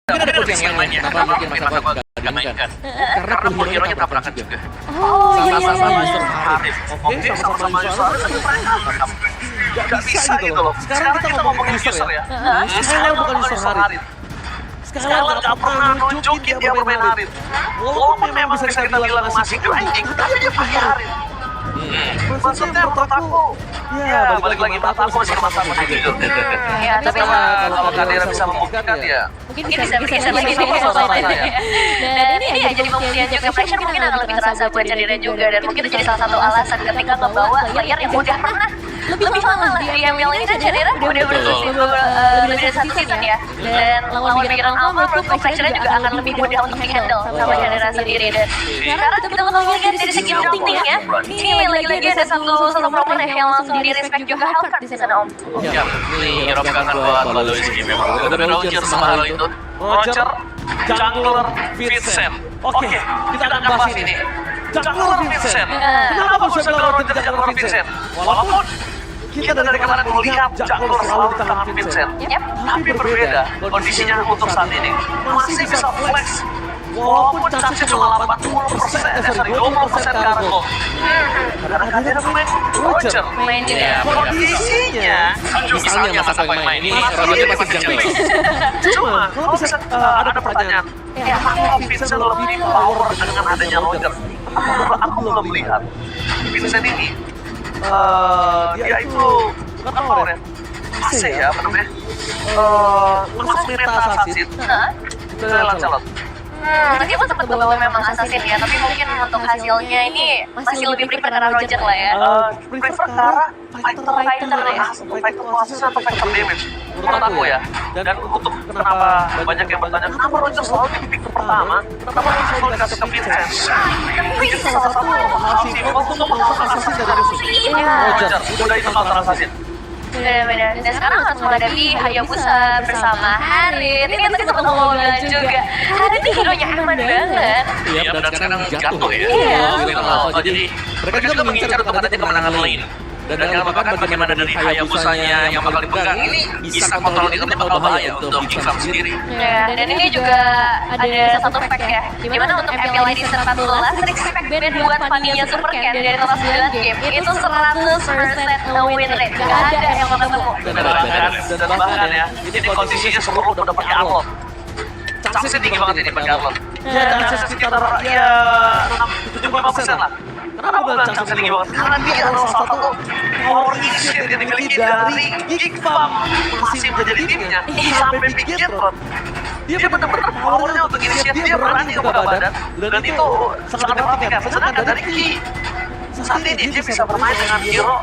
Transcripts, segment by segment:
Mungkin ada coach yang lain ya, kenapa mungkin masa gua gak mainkan? Karena full hero-nya tabrakan juga. Oh iya iya Sama-sama iya. Yusuf Harif. Oke, sama-sama Yusuf Harif tapi mereka gak bisa gitu loh. Sekarang kita ngomongin user ya. Sekarang bukan user Harif. Sekarang gak pernah nunjukin dia bermain Harif. Walaupun memang bisa kita bilang masih grinding, tapi dia pakai Harif. Maksudnya menurut aku, ya balik lagi mata aku masih sama-sama gitu. Ya, tapi Kalau Kadira bisa membuktikan ya mungkin bisa lebih sama saya. Dan ini ya jadi pembuktian juga pressure mungkin akan lebih terasa buat Kadira juga, dan mungkin itu jadi salah satu alasan ketika ngebawa player yang udah pernah lebih lama di ML ini kan Kadira udah lebih dari satu season ya, dan lawan pikiran Alpha menurutku pressure-nya juga akan lebih mudah untuk di-handle sama Kadira sendiri. Dan sekarang kita bakal lihat dari segi looting ya, ini lagi-lagi ada satu proper yang langsung di-respect juga Hellcurt di sana Om. ya, ini Rob kangen buat Valois sih memang. Tapi Roger sama Halo itu Roger, Jungler, Vincent. Oke, kita akan bahas ini. Jungler, Vincent. Kenapa aku bisa bilang Roger, Jungler, Vincent? Walaupun kita dari kemarin melihat Jungler selalu di tangan Vincent, tapi berbeda kondisinya untuk saat ini. Masih bisa flex. Walaupun chance cuma 80%, sorry 20% sekarang kok. Karena Kadira main Roger. Main juga. Kondisinya, misalnya masa aku yang main ini, Roger pasti jungle. Cuma, kalau bisa ada pertanyaan, apakah Vincent lebih power dengan adanya Roger? Aku belum melihat. Vincent ini, dia itu bukan power ya, AC ya, apa namanya? Masuk meta assassin, itu Lancelot. Meskipun sempat bawa memang assassin ya, tapi mungkin untuk hasilnya ini masih lebih prefer karena Roger lah ya. Prefer karena fighter ya, fighter proses atau fighter damage menurut aku ya. Dan untuk kenapa banyak yang bertanya kenapa Roger selalu di pick pertama, kenapa Roger selalu dikasih ke Vincent? Itu salah satu hasil untuk mengangkat assassin dari musuh. Roger udah itu counter assassin. Benar-benar. Dan sekarang harus menghadapi Hayabusa bersama Harit. Ini kan kita pernah ngomongin juga. Harit ini hero-nya aman banget. Iya, dan sekarang jatuh ya. Iya. Jadi mereka juga mengincar untuk adanya kemenangan lain. Dan jangan lupakan bagaimana dari Hayabusanya yang bakal dipegang ini bisa kontrol itu bakal bahaya untuk Jinxam sendiri. Ya, dan ini juga ada satu fact ya, dimana untuk MPL ID 14 respect band buat Vanilla Supercan dari total 9 game itu 100% win rate, gak ada yang ketemu. Dan bahkan ya, ini kondisinya semua udah pakai upload. Chance tinggi banget ini pakai upload. Ya, chance sekitar ya 75% lah. Kenapa gue bilang chance tinggi banget? Karena dia adalah salah satu power initiate yang dimiliki dari Geekfam masih menjadi timnya sampai Big Gatron. Dia benar-benar powernya untuk initiate, dia berani kepada badan, dan itu sangat mematikan. Sedangkan dari Ki, saat ini dia bisa bermain dengan hero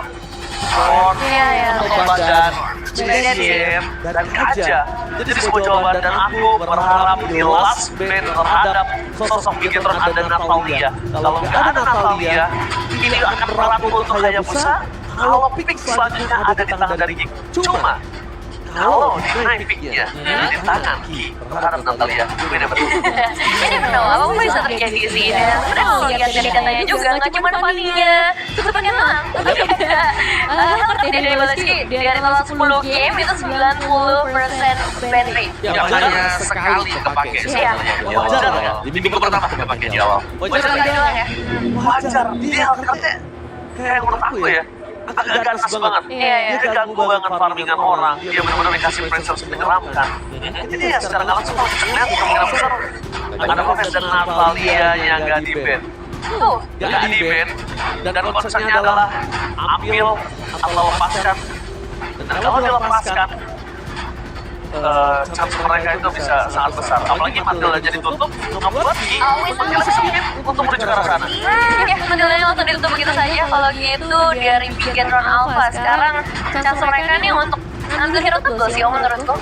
badan, CM, dan Kaja. Jadi sebuah jawaban, dan aku berharap di last band terhadap sosok Bigetron ada Natalia. Kalau nggak ada Natalia, ini akan berat untuk Hayabusa. Kalau pick selanjutnya ada di tangan dari Geek. Cuma, kalau naik picknya di tangan Ki terhadap Natalia, beda betul. Ini benar, apa bisa terjadi sih. Dan sebenarnya kalau lihat dari datanya juga, nggak cuma Vanilla Supercan doang, tapi ada Hellcurt dari Valois dari total 10 game itu 90% ban rate. Ya, hanya sekali kepake. Iya. Wajar ya. Di minggu pertama kepake di awal. Wajar doang ya. Wajar. Dia katanya kayak menurut aku ya, agak ganas banget. Iya. Dia ganggu banget farmingan orang. Dia benar-benar dikasih pressure menyeramkan. Jadi ya secara nggak langsung kalau kita lihat kemungkinan besar ada Koves dan Natalia yang nggak di ban. Tuh. Nggak di ban. Dan konsepnya adalah ambil atau lepaskan. Dan kalau dilepaskan, chance mereka itu bisa sangat besar. Apalagi Matilda jadi tutup, ngebuat Ki makin sempit untuk menuju ke arah sana. Ya, modelnya langsung ditutup begitu saja. Kalau gitu dari Bigetron Alpha sekarang chance mereka nih untuk ambil hero tunggal sih menurutku.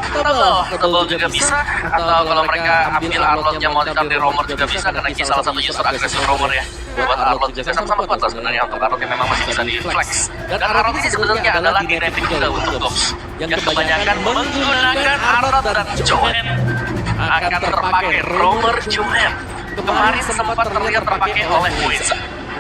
Tunggal juga bisa, atau kalau mereka ambil Arlotnya mau diambil Romer juga bisa, karena Ki salah satu user agresif Romer ya. Buat Arlot juga sama-sama kuat sebenarnya untuk Arlot yang memang masih bisa di flex. Dan Arlot ini sebenarnya adalah dynamic juga untuk Tops yang kebanyakan menggunakan Arlot dan Joen akan terpakai Romer Joen. Kemarin sempat terlihat terpakai oleh Wiz.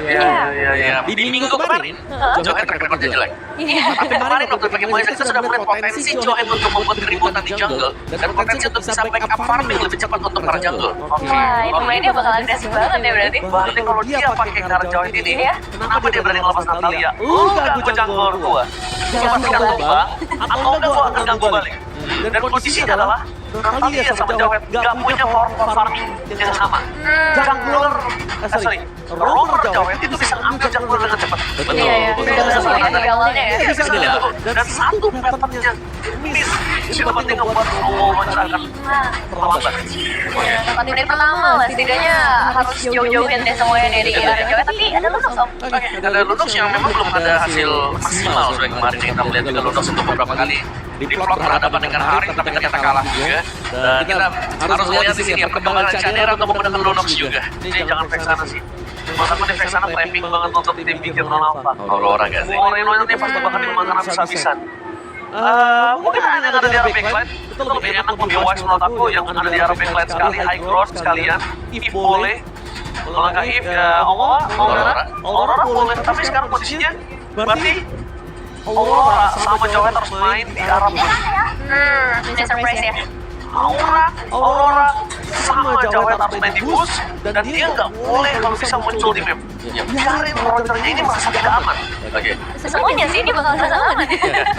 Iya. Di minggu kemarin, Johan kerja jelek. Iya. Tapi kemarin waktu pakai Moise kita sudah melihat potensi Johan untuk membuat keributan di jungle dan potensi untuk bisa backup farming lebih cepat untuk para jungle. Wah, pemainnya bakal agresif banget ya berarti. Berarti kalau dia pakai cara Johan ini, Iya. kenapa dia berani ngelepas Natalia? Ganggu jungle gua. Gua pasti akan bang, atau enggak gua akan ganggu balik. Dan posisinya adalah Natalia sama Johan gak punya farming yang sama. Jungler, roller Johan itu bisa ambil jungler dengan cepat. Iya. Udah sesuai dari awalnya ya. Dan satu patternnya miss, itu penting membuat Romo akan terlambat. Tempat menit pertama lah, setidaknya harus jauh-jauhin deh semuanya dari area cewek. Tapi ada Lunox om. Ada Lunox yang memang belum ada hasil maksimal sesuai kemarin kita melihat juga Lunox untuk beberapa kali di plot berhadapan dengan Hari tapi ternyata kalah juga. Dan kita harus lihat di sini ya perkembangan Chadera untuk menggunakan Lunox juga. Jadi jangan fake sana sih. Walaupun di fake sana trapping banget untuk tim bikin Ronaldo. Aurora gak sih? Orang yang nanti pasti bakal dimakan habis-habisan. Mungkin ada yang ada di arah backline itu lebih enak, lebih wise menurut aku yang ada di arah backline sekali, high cross sekalian, if boleh. Kalau nggak if ya Aurora boleh, tapi sekarang posisinya berarti Aurora sama Johan harus main di arah Bisa surprise ya. Aurora sama Johan harus main di boost dan dia nggak boleh kalau bisa muncul di map. Biarin Rogernya ini merasa tidak aman. Oke. Semuanya sih ini bakal rasa aman.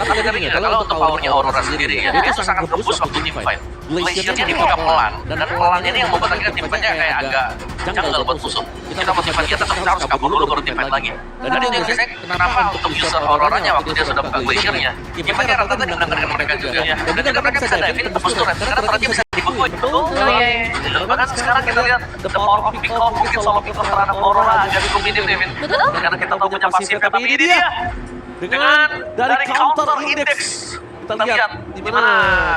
Tapi kalau untuk powernya Aurora sendiri ya, dia tuh sangat ngeboost waktu team fight. Glacier-nya dibuka pelan, dan pelannya ini yang membuat akhirnya team fight-nya kayak agak jungle buat musuh. Kita mau team fight-nya tetap harus kabur dulu baru team fight lagi. Dan itu yang saya kenapa untuk user Auroranya waktu dia sudah buka Glacier-nya, team fight-nya rata-rata dengarkan mereka juga ya. Dan juga mereka bisa diving tembus turret, karena turretnya bisa dibekuin. Bahkan sekarang kita lihat the power of pick-off mungkin solo pick-off terhadap Aurora jadi cukup minim, Devin. Karena kita tahu punya pasif, tapi ini dia dengan dari counter index kita lihat di mana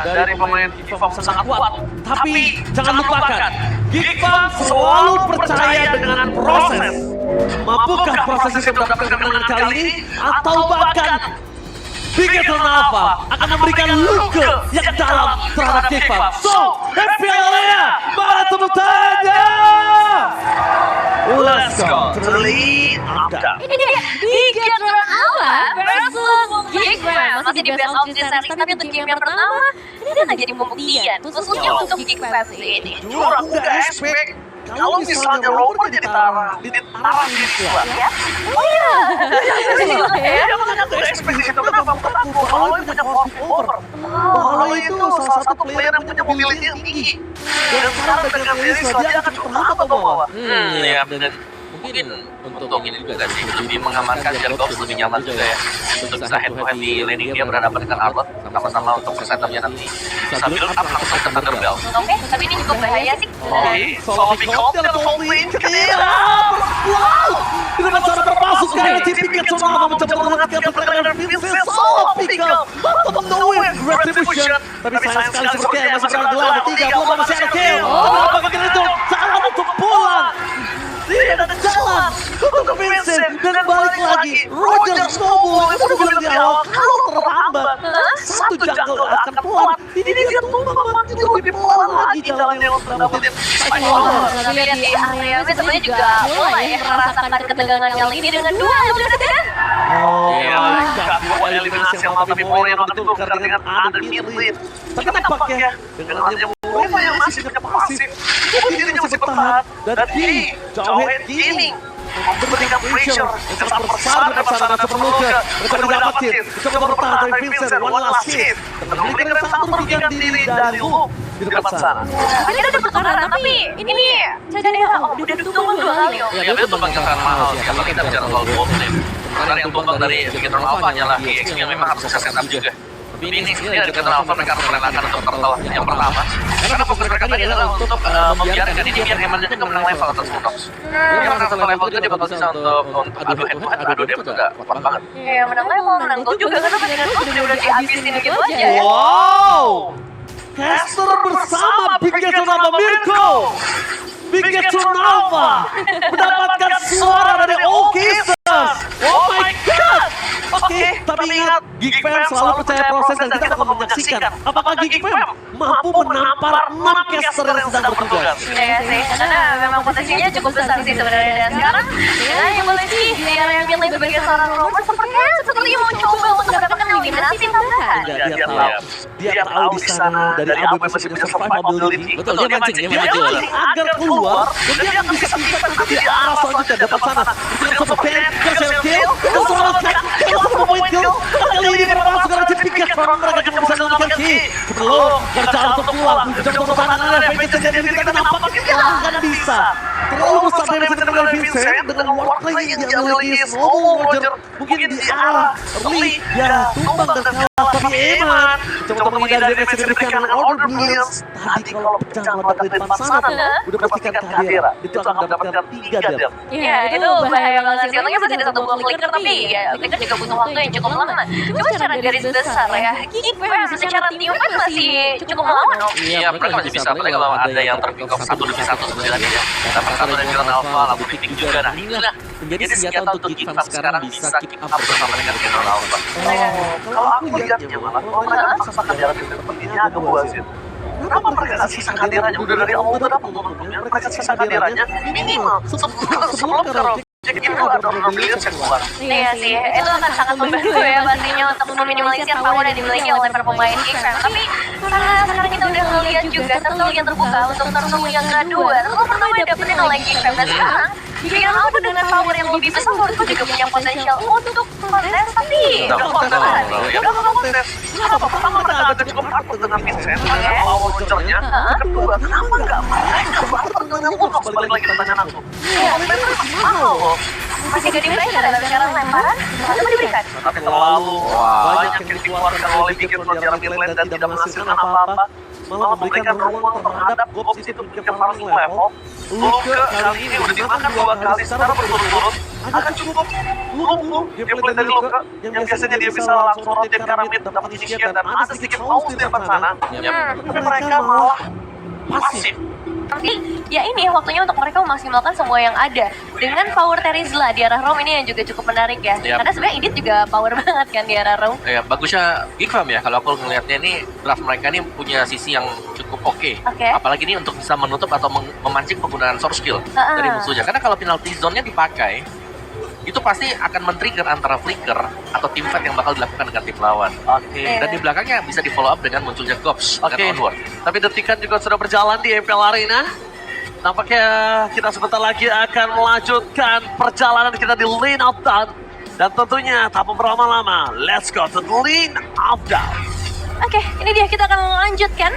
dari pemain Gigfam sangat kuat. Tapi jangan lupakan, Gigfam selalu percaya dengan proses. Mampukah proses itu mendapatkan kemenangan kali ini atau bahkan Bigetron Alpha akan memberikan luka yang dalam terhadap Gigfam. So, FPLA, mana tepuk tangan? Let's go to the lead up. Ini dia Bigetron Alpha versus Gigfam. Masih di best of the series, tapi untuk game yang pertama ini akan jadi pembuktian khususnya untuk Gigfam ini. Jujur aku gak expect kalau misalnya Rover ditaruh di sini ya. Oh iya. Ya makanya aku gak expect di situ. Kenapa? Karena aku kalau punya over. Kalau itu salah satu player yang punya mobility yang tinggi. Dan sekarang dengan diri dia akan cukup lama ke bawah. Ya dan mungkin untuk ini juga sih lebih mengamankan Jargox lebih nyaman juga ya untuk bisa head to head di laning dia berhadapan dengan Arlot sama-sama untuk setup-nya nanti bisa build up langsung ke Thunderbell. Oke, tapi ini cukup bahaya sih. Oke, Solo pick-off dan Folding ke dia. Wow, dengan cara berpasuk kayak tim Bigetron Alpha mencoba menghentikan pergerakan Vincent. Solo pick-off out of nowhere Retribution. Tapi sayang sekali sepertinya masih berada gelar ketiga belum masih ada kill. Tapi apakah itu jalan untuk pulang? Tidak ada jalan untuk Vincent dan balik lagi Roger Snowball yang sudah bilang di awal kalau terlambat satu jungle akan pelan. Ini dia tumbang makin lebih pelan lagi jalannya untuk dapetin Kita lihat di area ini sebenarnya juga mulai ya merasakan ketegangan kali ini dengan dua eliminasi kan? Iya, dua eliminasi yang tapi poin yang itu karena dengan ada mid-lane. Tapi nampaknya dengan adanya Roma yang masih punya pasif, jadi dirinya masih bertahan dan di Jawhead Gaming memberikan pressure yang sangat besar daripada Superluga. Mereka mendapatkan, mencoba bertahan dari Vincent, one last hit. Dan memberikan satu merugikan diri dari Hulk di depan sana. Ini ada pertukaran, tapi ini jadi udah ditunggu dua kali om. Ya, itu tumbang yang sangat mahal sih, kalau kita bicara soal bottom. Karena yang tumbang dari Bigetron Alpha hanyalah EX yang memang harus bisa setup juga. Tapi ini sendiri dari Bigetron Alpha mereka harus merelakan untuk turtle yang pertama. Karena fokus mereka tadi adalah untuk membiarkan ini biar Emannya ke menang level atas Lunox. Karena satu level itu dia bakal bisa untuk adu head to head, adu dia itu udah kuat banget. Iya, menang level, menang gol juga karena dengan gol udah dihabisin gitu aja. Wow! Caster bersama Bigetron Alpha Mirko! Bigetron Alpha mendapatkan suara dari Okistas! Oh my god! Oke, tapi ingat Geek Fam selalu percaya proses dan kita akan menyaksikan apakah Geek Fam mampu menampar 6 caster yang sedang bertugas. Iya sih, karena memang potensinya cukup besar sih sebenarnya. Dan sekarang, ya yang boleh sih, yang milih sebagai seorang robot sepertinya mau coba untuk mendapatkan eliminasi tambahan. Dia tahu di sana dari Abu masih punya survivability. Betul, dia mancing agar keluar dan dia akan bisa di arah selanjutnya dapat sana. Dengan sama Ben, kill, dan seorang sama point kill. Kali ini berapa sekarang cepikat mereka cuma bisa melakukan kill. Sebelum berjalan untuk pulang, coba untuk sana ada Vincent jadi kita nampak dia akan bisa. Terlalu besar dari Vincent dengan wordplay yang dia miliki Snowball Roger. Mungkin di arah early dia tumbang dan kalah. Tapi Eman coba menghindari damage yang diberikan dengan Order Brilliance. Tadi kalau pecah meledak dari depan sana, udah pastikan kehadiran. Itu akan mendapatkan 3 dem. Iya, itu bahaya banget sih. Untungnya masih ada satu buah flicker, tapi ya flicker juga butuh waktu yang cukup lama. Cuma secara garis besar ya, Geek Fam secara tim kan masih cukup melawan. Iya, mereka masih bisa. Apalagi kalau ada yang terpick off 1 demi 1 sebenarnya ya. Dapat 1 dari Villain Alpha, lalu picking juga. Nah inilah menjadi senjata untuk Geek Fam sekarang bisa keep up bersama dengan Villain Alpha. Kalau aku lihatnya malah, kalau mereka paksakan jalan sepertinya agak wasit. Kenapa mereka nggak sisa kehadirannya? Udah dari awal udah dapat momentumnya, mereka sisa kehadirannya minimal sebelum kalau Jack itu ada Order Brilliance yang keluar. Iya sih, itu akan sangat membantu ya pastinya untuk meminimalisir power yang dimiliki oleh para pemain Geek Fam. Tapi karena sekarang kita udah ngeliat juga turtle yang terbuka untuk turtle yang kedua. Turtle pertama yang dapetin oleh Geek Fam. Dan sekarang, jika aku dengan power yang lebih besar, menurutku juga punya potensial untuk kontes, tapi Udah kontes. Kenapa pertama mereka agak cukup hard dengan Vincent? Kalau Rogernya, kedua, kenapa nggak mereka bareng dengan Unox? Balik lagi pertanyaan aku. Mau. masih gak diberikan. Dan sekarang lemparan, cuma diberikan. Tapi terlalu banyak yang dikeluarkan oleh Bikin Front jalan Midland dan tidak menghasilkan apa-apa. Malah memberikan ruang terhadap Gobs itu ke farming level. Luke kali ini udah dimakan 2 kali secara berturut-turut. Akan cukup Luke gameplay dari Luke yang biasanya dia bisa langsung rotate ke arah mid dapat initiate dan ada sedikit pause di depan sana. Tapi mereka malah pasif. Tapi ya ini waktunya untuk mereka memaksimalkan semua yang ada dengan power Terizla di arah Rome ini yang juga cukup menarik ya. Karena sebenarnya Edith juga power banget kan di arah Rome. Ya bagusnya Geek Fam ya, kalau aku ngelihatnya ini draft mereka ini punya sisi yang cukup oke. Apalagi ini untuk bisa menutup atau memancing penggunaan source skill dari musuhnya. Karena kalau penalty zone-nya dipakai, itu pasti akan men-trigger antara flicker atau team fight yang bakal dilakukan dengan tim lawan. Dan di belakangnya bisa di follow up dengan munculnya Gobs dan Onward. Tapi detikan juga sudah berjalan di MPL Arena. Nampaknya kita sebentar lagi akan melanjutkan perjalanan kita di Lane of Dawn. Dan tentunya tak berlama-lama, let's go to the Lane of Dawn. Oke, ini dia kita akan melanjutkan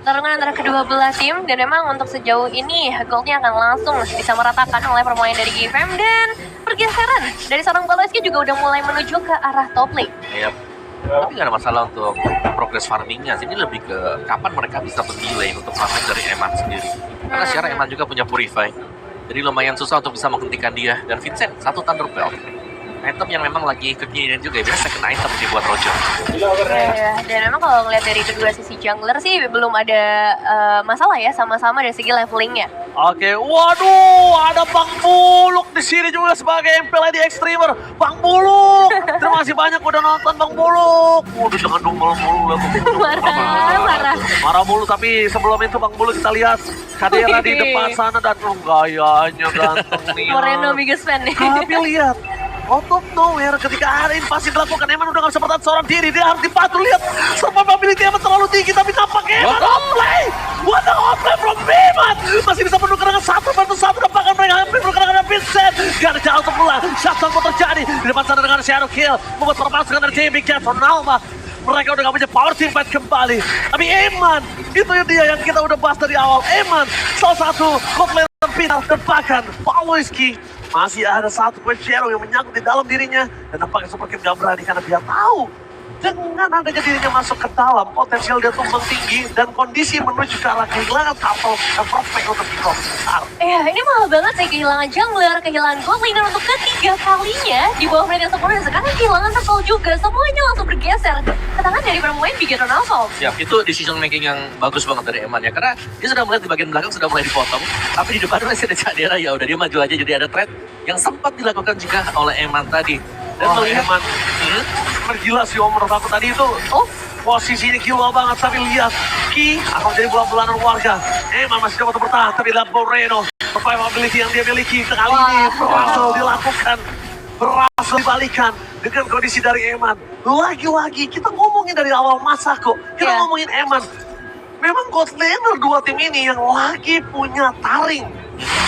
tarungan antara kedua belah tim. Dan memang untuk sejauh ini goldnya akan langsung bisa meratakan oleh permainan dari GFM. Dan pergeseran dari seorang Baloiski juga udah mulai menuju ke arah top lane. Tapi nggak ada masalah untuk progress farmingnya sih. Ini lebih ke kapan mereka bisa mendelay untuk farming dari Eman sendiri. Karena secara Eman juga punya Purify. Jadi lumayan susah untuk bisa menghentikan dia. Dan Vincent, 1 Thunder Belt. Item yang memang lagi kekinian juga ya, biasa second item sih buat Roger. Dan memang kalau ngeliat dari kedua sisi jungler sih belum ada masalah ya sama-sama dari segi levelingnya. Waduh, ada Bang Buluk di sini juga sebagai MPL Extremer. Bang Buluk, terima kasih banyak udah nonton Bang Buluk. Waduh, jangan dumel mulu. Marah mulu, tapi sebelum itu Bang Buluk kita lihat Kadera di depan sana dan gayanya ganteng nih. Moreno biggest fan nih. Tapi lihat, out of nowhere ketika hari invasi dilakukan, Eman udah gak bisa bertahan seorang diri. Dia harus dipatul, lihat survivability Eman terlalu tinggi. Tapi nampaknya Eman outplay. What an outplay from Eman. Masih bisa menukar dengan 1 versus 1. Nampaknya mereka hampir menukar dengan Vincent. Gak ada jalan untuk pulang. Shutdown pun terjadi di depan sana dengan Shadow Kill. Membuat permasalahan dari JB Catron Alma. Mereka udah gak punya power team fight kembali. Tapi Eman, itu dia yang kita udah bahas dari awal. Eman, salah satu komplain terpintar dan bahkan Baloiski masih ada 1 point shadow yang menyangkut di dalam dirinya. Dan nampaknya Super Kid gak berani karena dia tahu dengan adanya dirinya masuk ke dalam, potensial dia tumbang tinggi dan kondisi menuju ke arah kehilangan couple dan prospek untuk kick-off besar. Ini mahal banget sih, kehilangan jungler, kehilangan gold laner untuk ketiga kalinya di bawah mereka sempurna. Dan sekarang kehilangan turtle juga, semuanya langsung bergeser ke tangan dari pemain Bigetron Alpha. Itu decision making yang bagus banget dari Eman ya, karena dia sudah melihat di bagian belakang sudah mulai dipotong, tapi di depan masih ada Cadera, ya udah dia maju aja. Jadi ada trade yang sempat dilakukan juga oleh Eman tadi. Dan melihat gila sih Om, menurut aku tadi itu posisinya gila banget, tapi lihat Ki akan jadi bulan-bulanan warga. Eman masih dapat bertahan, tapi lihat Moreno, survivability yang dia miliki kali ini berhasil dilakukan, berhasil dibalikan dengan kondisi dari Eman. Lagi-lagi kita ngomongin dari awal masa kok, kita ngomongin Eman. Memang God Laner dua tim ini yang lagi punya taring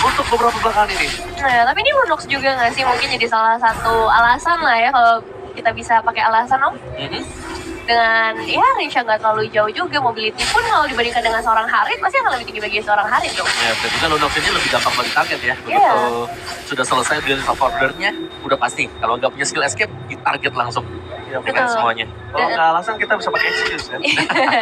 untuk beberapa belakangan ini. Nah, tapi ini Lunox juga nggak sih mungkin jadi salah satu alasan lah ya kalau kita bisa pakai alasan Om? Dengan ya range nggak terlalu jauh juga, mobility pun kalau dibandingkan dengan seorang Harit pasti akan lebih tinggi bagi seorang Harit dong. Ya, berarti kan Lunox ini lebih gampang bagi target ya. Begitu sudah selesai build of order-nya, udah pasti. Kalau nggak punya skill escape, di target langsung. Ya, dengan semuanya. Kalau nggak alasan kita bisa pakai excuse ya.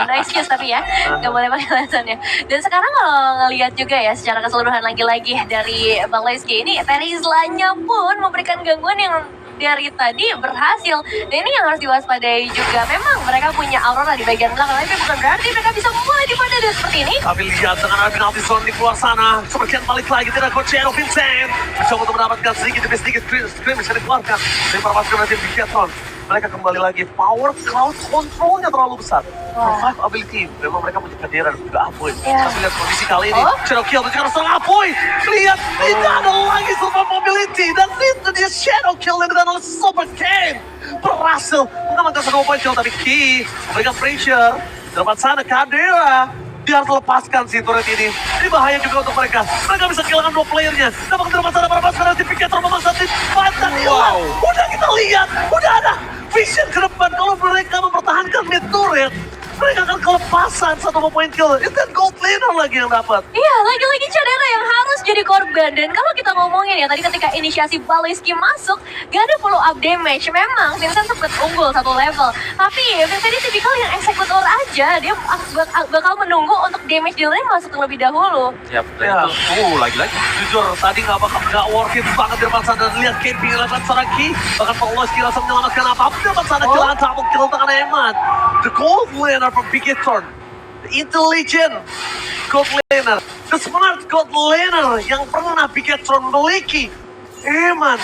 No excuse tapi ya, nggak boleh pakai alasannya. Dan sekarang kalau ngelihat juga ya secara keseluruhan lagi-lagi dari Bang Leski ini, Terizlanya pun memberikan gangguan yang dari tadi berhasil. Dan ini yang harus diwaspadai juga. Memang mereka punya Aurora di bagian belakang, tapi bukan berarti mereka bisa mulai di pada seperti ini. Tapi lihat dengan ada penalti zone di keluar sana, sepertian balik lagi tidak Cochero Vincent mencoba untuk mendapatkan sedikit demi sedikit screen bisa dikeluarkan dari para pasukan tim Bigatron. Mereka kembali lagi, power crowd controlnya terlalu besar. Revive ability, memang mereka punya kehadiran juga Apoy. Tapi lihat kondisi kali ini, Shadow Kill menjadi serang Apoy. Lihat, tidak ada lagi super mobility. Dan itu dia Shadow Kill yang dengan Super Kane. Berhasil mengamankan satu point kill, tapi Ki memberikan pressure. Di depan sana, Kadera. Dia harus lepaskan si turret ini. Ini bahaya juga untuk mereka. Mereka bisa kehilangan dua playernya. Dapat ke depan sana para pasukan tim Picator memaksa tim Pantan hilang. Udah kita lihat, udah ada vision ke depan. Kalau mereka mempertahankan mid turret, mereka akan kelepasan satu point kill. Itu kan Gold Laner lagi yang dapat. Iya, lagi-lagi Cadera yang harus jadi korban. Dan kalau kita ngomongin ya, tadi ketika inisiasi Baleski masuk, gak ada follow up damage. Memang Vincent sempat unggul satu level. Tapi Vincent ini tipikal yang eksekutor aja. Dia bakal menunggu untuk damage dealernya masuk terlebih dahulu. Siap, lagi-lagi. Jujur, tadi gak worth it banget di depan sana. Lihat camping lewat sana Ki. Bahkan Poloski langsung menyelamatkan apa-apa di depan sana. Kill double kill tangan Eman. The Gold Laner from Bigatron. The intelligent God Laner. The smart God Laner yang pernah Bigatron miliki. Eman.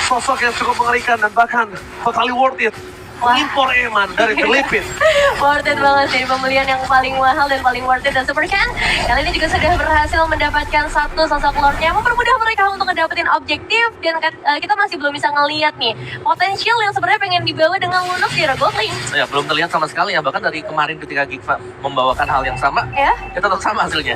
Sosok yang cukup mengerikan dan bahkan totally worth it. Impor Eman dari Filipina. Worth it banget sih, pembelian yang paling mahal dan paling worth it. Dan Super Ken kali ini juga sudah berhasil mendapatkan satu sosok lordnya, mempermudah mereka untuk ngedapetin objektif. Dan kita masih belum bisa ngeliat nih potensial yang sebenarnya pengen dibawa dengan Lunox di Gold Lane. Ya, belum terlihat sama sekali ya. Bahkan dari kemarin ketika Gigfa membawakan hal yang sama, ya tetap sama hasilnya.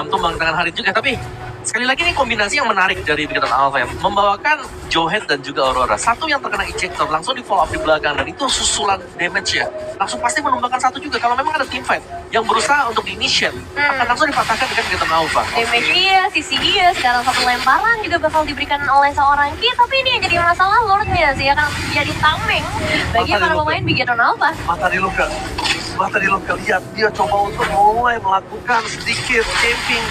Untuk menggunakan Harit juga, tapi sekali lagi ini kombinasi yang menarik dari Bigatron Alpha ya. Membawakan Johead dan juga Aurora. Satu yang terkena ejector langsung di follow up di belakang, dan itu susulan damage ya. Langsung pasti menumbangkan satu juga. Kalau memang ada team fight yang berusaha untuk di-initiate, akan langsung dipatahkan dengan Bigatron Alpha. Damage iya, sisi iya. Sekarang satu lemparan juga bakal diberikan oleh seorang Ki. Tapi ini yang jadi masalah Lordnya sih, akan jadi tameng bagi para pemain Bigatron Alpha. Mata di luka, lihat dia coba untuk mulai melakukan sedikit camping.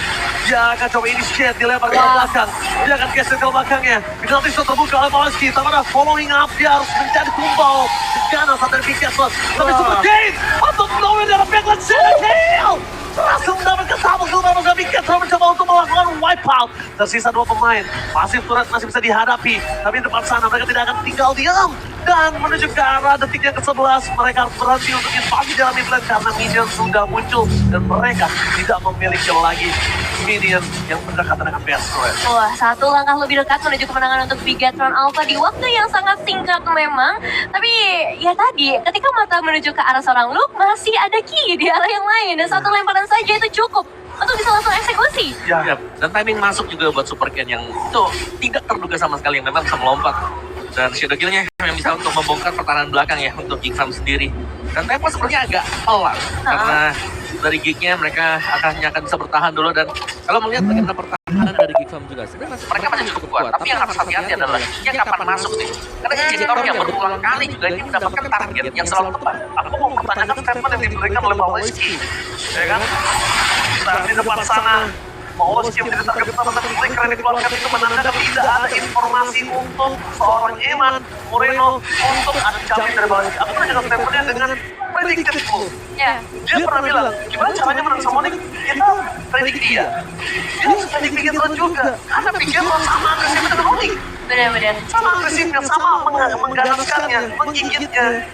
Dia akan coba initiate, dilempar ke belakang. Dia akan geser ke belakangnya. Penalti sudah terbuka oleh Poloski. Tamara following up, dia harus menjadi tumbal. Ganas dari Bigatron. Tapi Super Kane untuk menawar dari backline Shadow Kill. Berhasil mendapatkan double kill dari Bigatron, mencoba untuk melakukan wipeout. Tersisa dua pemain. Pasif turret masih bisa dihadapi. Tapi di depan sana mereka tidak akan tinggal diam. Dan menuju ke arah detik yang ke-11, mereka harus berhenti untuk invasi dalam mid-lane karena minion sudah muncul dan mereka tidak memiliki lagi minion yang berdekatan dengan best turret. Wah, satu langkah lebih dekat menuju kemenangan untuk Bigatron Alpha di waktu yang sangat singkat memang. Tapi ya tadi, ketika mata menuju ke arah seorang Luke, masih ada Ki di arah yang lain. Dan satu lemparan saja itu cukup untuk bisa langsung eksekusi. Ya. Dan timing masuk juga buat Super Ken yang itu tidak terduga sama sekali, yang memang bisa melompat. Dan Shadow Kill-nya yang bisa untuk membongkar pertahanan belakang ya untuk Gigfam sendiri. Dan tempo sepertinya agak pelan karena dari Gig-nya mereka hanya akan bisa bertahan dulu. Dan kalau melihat bagaimana pertahanan dari Gigfam juga, sebenarnya mereka masih cukup kuat. Tapi yang harus hati-hati adalah Gig-nya kapan masuk nih. Karena Gig-nya yang berulang kali juga ini mendapatkan target yang selalu tepat. Aku mau mempertanyakan statement yang diberikan oleh Poloski, ya kan? Nah, di depan sana Poloski yang tidak terkena tetapi flicker yang dikeluarkan itu menandakan tidak ada informasi untuk seorang Eman Moreno untuk ada jamin dari Poloski. Aku pernah jaga statementnya dengan predictable. Dia pernah bilang, gimana caranya menang sama Onyx? Kita predik dia. Dia harus predik Bigatron juga. Karena Bigatron sama agresif dengan Onyx. Benar-benar. Sama agresifnya, sama mengganaskannya, menggigitnya.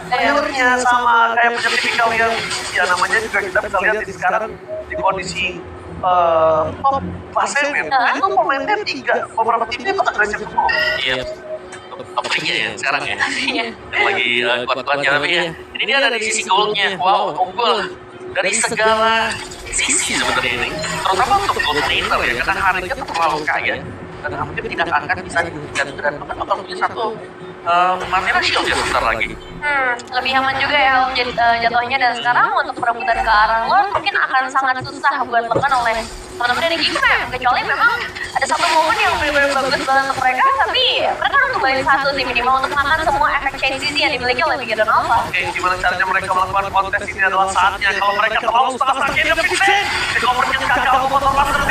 Akhirnya sama kayak punya tipikal yang ya namanya juga kita bisa lihat di sekarang di kondisi top klasemen. Itu pemainnya 3, beberapa timnya tetap agresif semua. Iya. Top 3 ya sekarang ya. Yang lagi kuat-kuatnya tapi ya. Ini dia dari sisi goldnya. Wow, unggul dari segala sisi sebenarnya ini. Terutama untuk gold laner ya, karena harganya tuh terlalu kaya. Dan hampir tidak akan bisa diganti dan bahkan bakal punya satu Martina Shield ya sebentar lagi. Lebih aman juga ya jadi jatuhnya, dan sekarang untuk perebutan ke arah Lord mungkin akan sangat susah buat dilakukan oleh teman-teman dari Gigfam, kecuali memang ada satu momen yang benar-benar bagus banget untuk mereka, tapi mereka harus kembali satu sih minimal untuk makan semua efek change CC yang dimiliki oleh Big dan Alpha. Oke, gimana caranya mereka melakukan kontes ini adalah saatnya kalau mereka terlalu setengah kayaknya Vincent dikomernya gagal motor langsung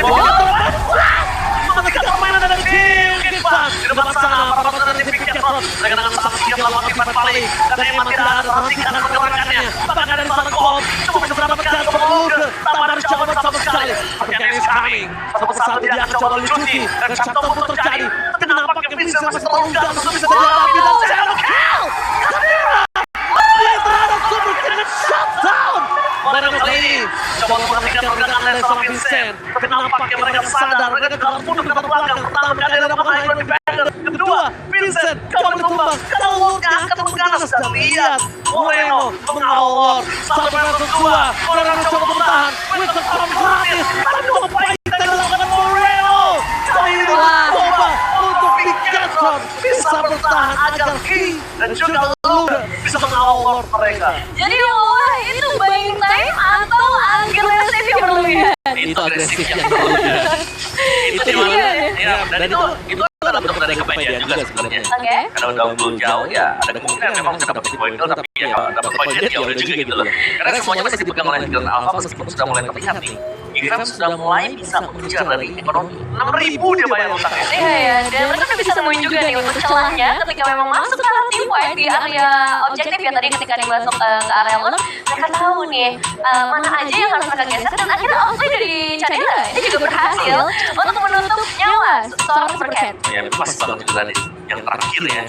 ketika permainan dari tim Gigfam di depan sana para pemain dari Victor mereka dengan sangat sigap melakukan aktifan paling dan emang tidak ada perhatikan dan pergerakannya bahkan dari sana Colt cuma bisa mendapatkan Luke tanpa harus jawaban sama sekali pergerakan is coming satu persatu dia akan coba lucuti dan satu pun terjadi tapi nampaknya Vincent masih terlalu jauh untuk bisa dihadapi dan Zero Kill dia terhadap super kena shutdown mereka kali ini coba untuk menghentikan pergerakan dari sama Vincent tapi nampaknya mereka sadar mereka dalam mundur ke belakang pertama mereka ada mengenai Ronnie Banger kedua Vincent coba bertumbang kalau Luke-nya akan mengganas dan lihat Moreno mengawal satu versus 2 Moreno coba bertahan Winston Storm gratis tapi apa yang kita lakukan Moreno kali ini coba untuk Victor bisa bertahan agar King dan juga Luke bisa mengawal mereka. Jadi wah itu buying time atau agresif yang berlebihan? Itu agresif yang berlebihan. Itu dimana? Ya, dan itu adalah bentuk dari kepedean juga sebenarnya. Oke. Karena udah unggul jauh ya, ada kemungkinan memang bisa dapat poin kill, tapi ya kalau dapat poin jet ya udah juga gitu loh. Karena semuanya masih dipegang oleh Gigfam Alpha meskipun sudah mulai terlihat nih. Gigfam sudah mulai bisa mengejar dari ekonomi 6.000 dia bayar utangnya. Iya ya, dan mereka udah bisa nemuin juga nih untuk celahnya ketika memang masuk ke arah tim fight di area objektif ya tadi ketika dimasuk ke area Lord, mereka tahu nih mana aja yang harus mereka geser, dan akhirnya outplay dari Chadera ini juga berhasil untuk menutup nyawa seorang Super Cat. Ya itu pas banget juga nih yang terakhir ya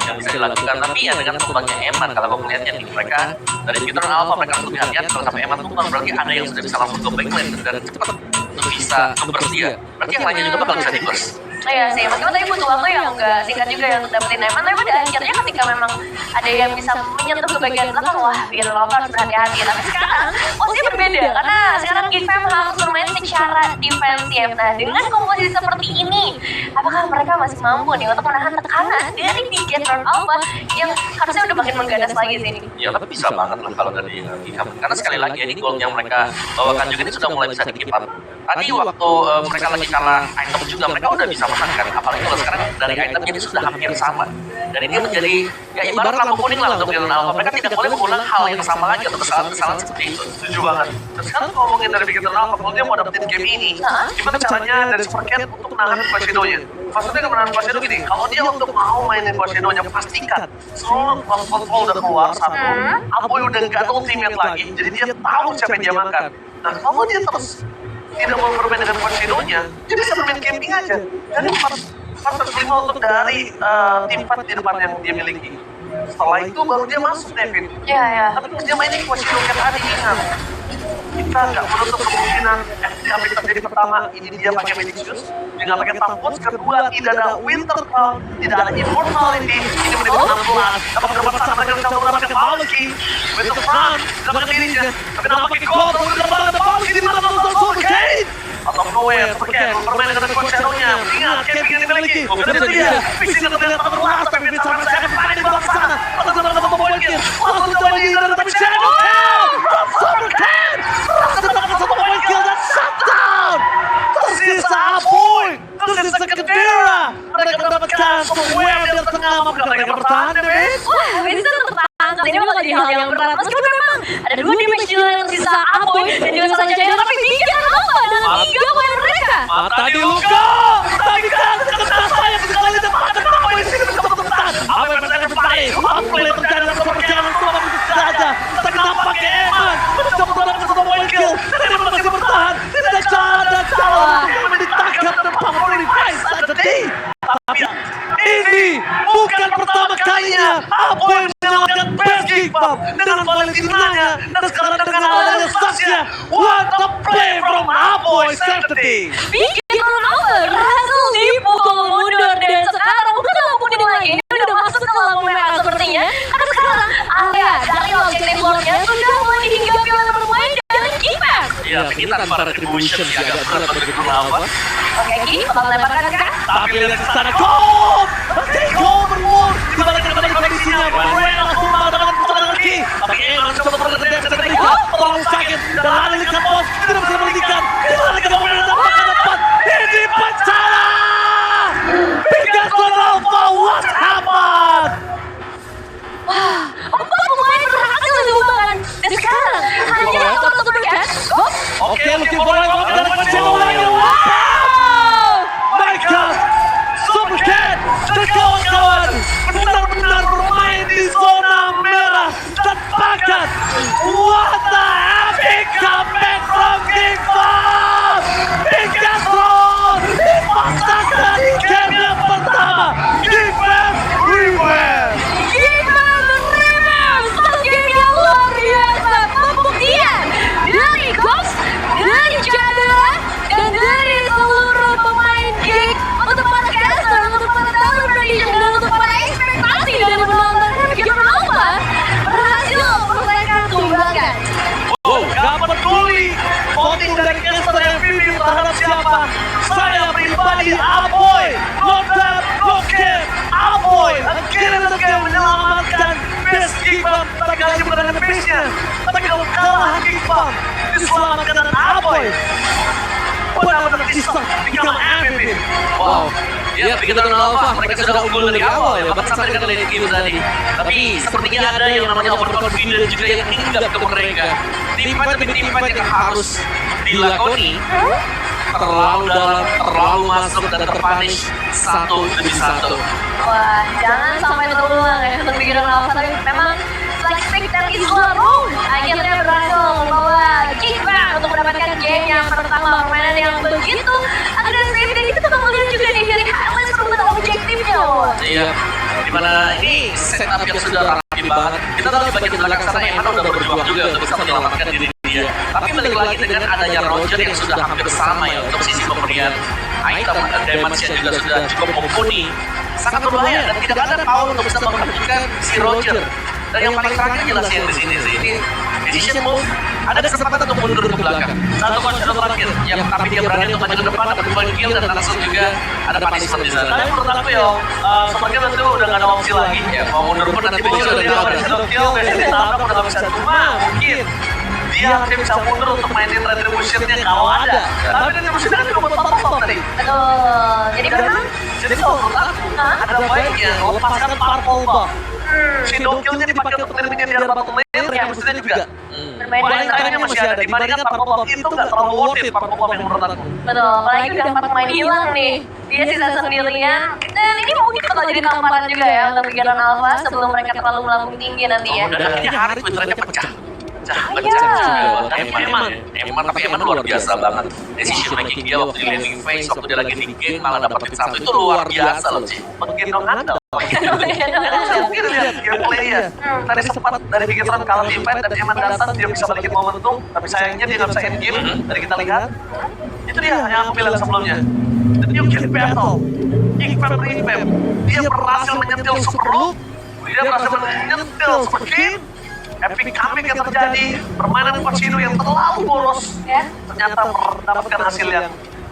yang bisa dilakukan, tapi ya dengan tumbangnya Eman kalau aku melihatnya nih mereka dari Gigfam Alpha mereka harus lebih hati-hati kalau sampai Eman tumbang berarti ada yang sudah bisa langsung ke backline dan cepat untuk bisa membersia berarti yang lainnya juga bakal bisa di-burst. Iya sih, meskipun tadi butuh waktu yang enggak singkat juga yang untuk dapetin Eman, tapi pada akhirnya ketika memang ada yang bisa menyentuh ke bagian belakang, wah biar lo harus berhati-hati. Tapi sekarang posisinya berbeda, karena sekarang Gigfam harus bermain secara defensif. Nah dengan komposisi seperti ini, apakah mereka masih mampu nih untuk menahan tekanan dari Gigfam Alpha yang harusnya udah makin mengganas lagi sini? Ya tapi bisa banget lah kalau dari Gigfam, karena sekali lagi ini gold yang mereka bawakan juga ini sudah mulai bisa dikipar. Tadi waktu mereka lagi kalah item juga mereka udah bisa menangkan, apalagi kalau sekarang dari itemnya ini sudah hampir sama. Dan ini menjadi ya ibarat lampu kuning lah untuk Gigfam Alpha. Mereka tidak boleh mengulang hal yang sama lagi atau kesalahan-kesalahan seperti itu. Setuju banget. Dan sekarang ngomongin dari Gigfam Alpha, kalau dia mau dapetin game ini, gimana caranya dari Super Cat untuk menahan Quashido-nya? Maksudnya menahan Quashido gini, kalau dia untuk mau mainin Quashido-nya pastikan semua kontrol udah keluar satu, Apoy udah gak ultimate lagi, jadi dia tahu siapa yang dia makan. Nah kalau dia terus tidak mau bermain dengan Quashido-nya, dia bisa bermain camping aja. Jadi 4/5 untuk dari tim 4 di depan yang dia miliki. Setelah itu baru dia masuk, Devin. Iya. Tapi pas dia mainin Quashido kayak tadi, ingat, kita nggak menutup kemungkinan yang terjadi pertama ini dia pakai Magic Shoes, dia nggak pakai Tampons, kedua tidak ada Winter Crown, tidak ada Immortality, ini menit 16. Dapat berapa saat mereka bisa mendapatkan Valky, Winter Crown, dapat dirinya, tapi nampaknya Gold, dapat Valky di mana nonton Super Kane. Out of nowhere, Super Kane bermain dengan Quashido-nya, ingat, Kane yang dimiliki, itu dia, Fixing yang terlihat terbelas, tapi Winter Crown saya akan panik di belakang sana, atau dapat poin kill, langsung coba di tapi Shadow Kill, Super Kane. Satu poin kill dan shutdown. Tersisa Apoy, tersisa Kedira. Mereka mendapatkan somewhere di tengah. Maka mereka bertahan, David. Wah, bisa tertangkap. Ini bakal jadi hal yang berat. Meskipun memang ada 2 dimensional yang tersisa Apoy dan juga saja Chadera, tapi Gigfam Alpha dengan 3 poin mereka. Mata diluka. Tapi kan kena sayang sekali dan ada Apoy di sini bisa bertahan. Apoy bertahan kembali. Apoy terjadi dalam perjalanan selama begitu saja. Tapi nampaknya Eman mencoba mendapatkan satu poin kill. Dan Eman masih bertahan. Tidak ada salah. Eman ditangkap dan favorit guys. Ada D. Tapi bikin turnover, berhasil dipukul mundur dan sekarang bukan dalam pukul lagi, ini udah masuk ke lampu merah sepertinya. Karena sekarang area dari objektif lordnya sudah mulai dihinggapi oleh bermain dari Kipas. Iya, ini tanpa retribution sih agak berat bagi Kurnawa. Oke, Ki, bakal lemparkan kah? Tapi lihat ke sana, Kom! Take over war! Dibalik kondisinya, Brian langsung mengatakan pusaran kaki. Tapi Eman coba bergerak ke mereka, terlalu sakit. Dan lari ke pos, tidak bisa menghentikan. Lari ke mobil dan makan depan. Ini pecah! Picasso Alpha, what happened? Wah, 4 pemain berhasil diubahkan. Dan sekarang hanya satu berkat. Oke, looking for a goal dari Picasso lagi. Wow! My God! Super Cat dan kawan-kawan benar-benar bermain di zona merah dan bakat. What the epic comeback from Kickball! Picasso dipaksakan di game yang pertama. Kickball revenge! Gimana Rivers, satu game yang luar biasa. Pembuktian dari Ghost, dari Chandra, dan dari seluruh pemain Geek untuk para caster, untuk para talent prediction, dan untuk para ekspektasi dari penonton game Nova berhasil mereka tumbangkan. Oh, gak peduli voting dari caster MVP terhadap siapa. Saya pribadi Aboy, Lodar, Loket, Aboy, again and again menyelamatkan best Kickball. Tak lagi bukan dengan base-nya, tapi kalau kalah Kickball, diselamatkan dan Aboy benar-benar bisa become MVP. Wow. Ya, begitu Alpha, mereka sudah unggul dari awal ya, bahkan sampai dengan lane game tadi. Tapi sepertinya ada yang namanya overconfident juga yang hinggap ke mereka. Tim fight demi tim fight yang harus dilakoni terlalu dalam, terlalu masuk dan terpunish satu demi satu. Wah, jangan sampai terulang ya untuk pikiran Alpha, tapi memang Flexpick dan Isla Room akhirnya berhasil membawa Kickback untuk mendapatkan game yang pertama, permainan yang begitu agresif, dan kita bakal melihat juga nih dari highlights perebutan objektifnya loh. Iya, dimana ini setup yang sudah rapi banget. Kita tahu di bagian belakang sana Eman udah berjuang juga untuk bisa menyelamatkan diri dia. Tapi balik lagi dengan adanya Roger yang sudah hampir sama ya untuk sisi pemberian item, damage yang juga sudah cukup mumpuni. Sangat berbahaya dan tidak ada power untuk bisa menghentikan si Roger. Dan yang paling terakhir jelas yang di sini sih, ini decision move. Ada kesempatan untuk mundur ke belakang. Satu coach terakhir, yang tapi dia berani untuk maju ke depan, tapi poin kill dan langsung juga ada punishment di sana. Tapi menurut aku ya, sepertinya itu udah gak ada opsi lagi. Ya, mau mundur pun nanti muncul Dia dari udah ada. bisa kill, biasanya ditabrak udah gak bisa. Cuma mungkin dia harusnya bisa mundur untuk mainin retribution-nya kalau ada. Tapi retribution-nya kan juga buat top-top tadi. Betul, jadi memang Jadi kalau menurut aku, ada baiknya lepaskan purple buff. Si dokilnya dipakai untuk nirminya di arah bottom lane, retribution-nya juga. bermain Paling kayaknya masih ada, dibandingkan purple buff itu nggak terlalu worth it purple buff yang menurut aku. betul, apalagi udah 4 pemain hilang nih. Dia sisa sendirian. Dan ini mungkin bakal jadi tamparan juga ya untuk pikiran Alpha sebelum mereka terlalu melambung tinggi nanti ya. Dan akhirnya hari Twitternya pecah. Tapi Eman luar biasa banget. Decision making dia waktu di landing phase, waktu dia lagi di game malah dapat hit satu itu luar biasa loh sih. Menggendong handal. Mungkin lihat gameplay ya. Tadi sempat dari pikiran kalah di fight dan Eman datang dia bisa balikin momentum, tapi sayangnya dia nggak bisa end game. Dari kita lihat, itu dia yang aku bilang sebelumnya. The New Kid Battle, Kickball Revamp. Dia berhasil menyentil Super Loop, dia berhasil menyentil Super King. Epic comeback yang terjadi, permainan Koshiro yang terlalu boros, Ya. ternyata mendapatkan hasil yang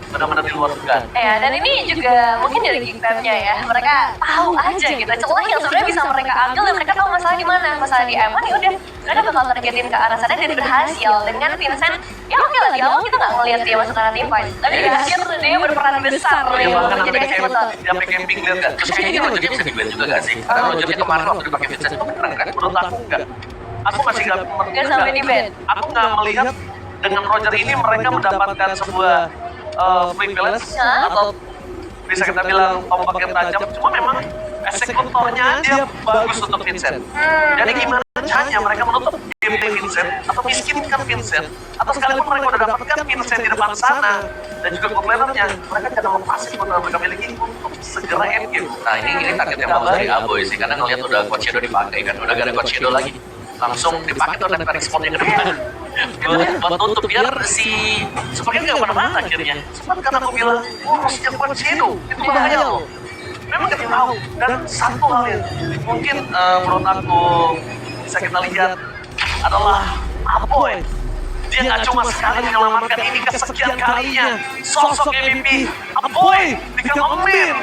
benar-benar di luar dugaan. Ya, dan ini juga mungkin dari Geekfam-nya ya, mereka tahu aja gitu celah yang sebenarnya bisa mereka ambil dan mereka tahu masalah di mana, masalah di Eman ya udah mereka bakal targetin ke arah sana dan berhasil dengan Vincent. Ya oke lah, di awal kita nggak ngeliat dia masuk ke team fight, tapi di akhir dia berperan besar Dia ya, bahkan jadi sampai eksekutor. sampai camping lihat kan? Terus kayaknya Rogernya bisa di-ban juga gak sih? Karena Rogernya kemarin waktu dipakai Vincent itu beneran kan? Menurut aku enggak. Aku masih Nggak sampai di ban. Aku nggak melihat dengan Roger ini mereka mendapatkan sebuah quick balance atau bisa kita bilang tombak yang tajam. Cuma memang eksekutornya aja bagus untuk Vincent. Jadi gimana caranya mereka menutup gameplay Vincent atau miskinkan Vincent atau sekalipun mereka udah dapatkan Vincent di depan sana dan juga complainer-nya, mereka jangan pasif untuk mereka miliki untuk segera end game. Nah ini target yang bagus dari Aboy sih, karena ngeliat udah Coach Shadow dipakai kan, udah gak ada Coach Shadow lagi. Langsung dipakai tuh dan respon yang ke depan. buat nutup biar si Superman nggak kemana-mana akhirnya. Sempat kan aku bilang, wah setiap buat Shadow itu bahaya loh. Memang kita tahu. Dan satu hal yang mungkin menurut aku bisa kita lihat adalah Apoy. Dia nggak cuma sekali menyelamatkan ini kesekian kalinya. Sosok MVP Apoy dikemin.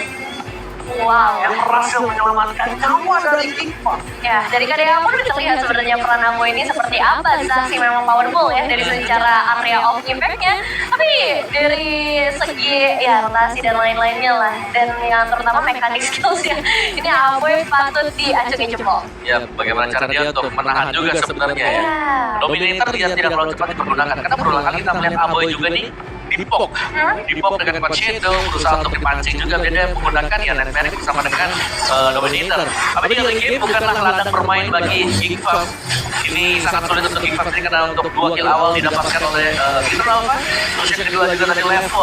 Wow. Yang berhasil menyelamatkan nyawa dari Iqbal. Ya, dari KDA pun bisa lihat sebenarnya peran Amo ini seperti apa. Saksi memang powerful ya dari secara area of impact-nya. Tapi dari segi ya rotasi dan lain-lainnya lah. Dan yang terutama mekanik skills ya. Ini Amo patut diacungi jempol. Ya, bagaimana cara dia untuk menahan juga sebenarnya ya. Dominator dia tidak terlalu cepat digunakan. Karena berulang kali kita melihat Aboy juga nih dipok dengan Quad Shadow, berusaha untuk dipancing juga. Beda menggunakan ya Nightmare bersama dengan Dominator. Tapi di lagi bukanlah ladang bermain bagi Geekfam. Ini sangat sulit untuk Geekfam ini karena untuk 2 kill awal didapatkan oleh Peter Alpha. Terus yang kedua juga dari level